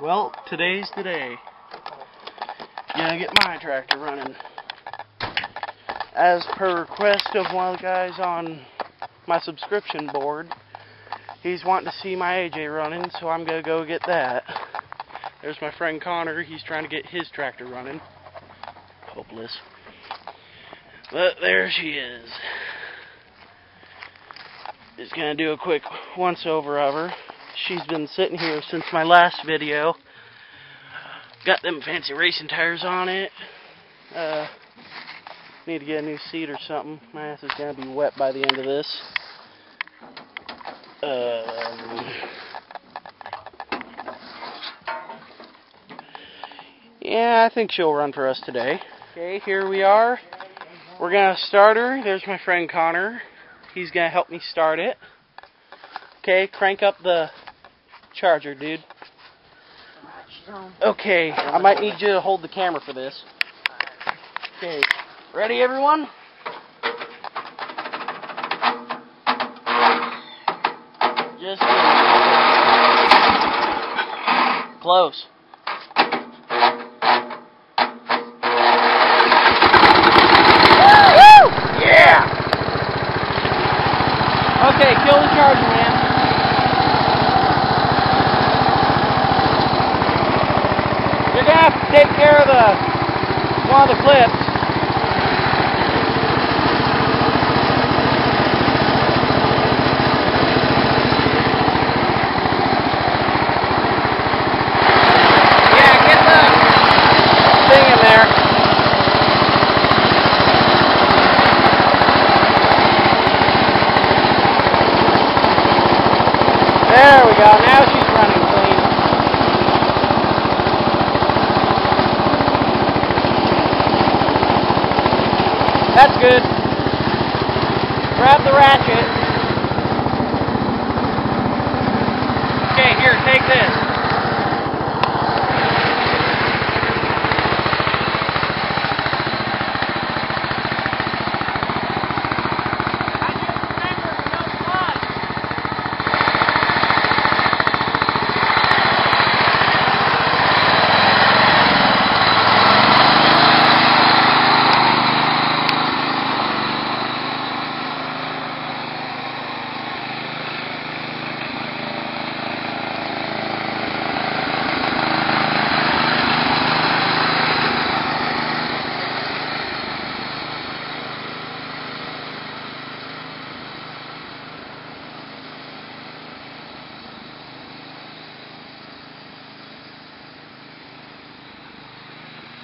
Well, today's the day. Gonna get my tractor running. As per request of one of the guys on my subscription board, he's wanting to see my AJ running, so I'm gonna go get that. There's my friend Connor. He's trying to get his tractor running. Hopeless. But there she is. Just gonna do a quick once over of her. She's been sitting here since my last video. Got them fancy racing tires on it. Need to get a new seat or something. My ass is gonna be wet by the end of this. Yeah, I think she'll run for us today. Okay, here we are. We're gonna start her. There's my friend Connor. He's gonna help me start it. Okay, crank up the charger, dude. Okay, I might need you to hold the camera for this. Okay, ready everyone? Just close. Woo! Yeah! Okay, kill the charger, man. You're gonna have to take care of one of the clips. Yeah, get the thing in there. There we go. Now she's running clean. That's good. Grab the ratchet. Okay, here, take this.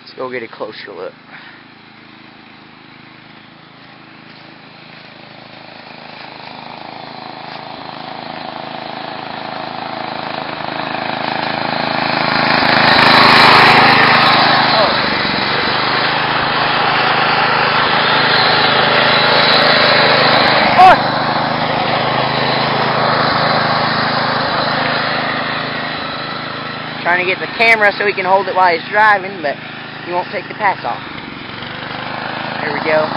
Let's go get a closer look. Trying to get the camera so he can hold it while he's driving, but he won't take the packs off. There we go.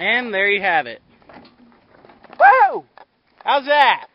And there you have it. Woo! How's that?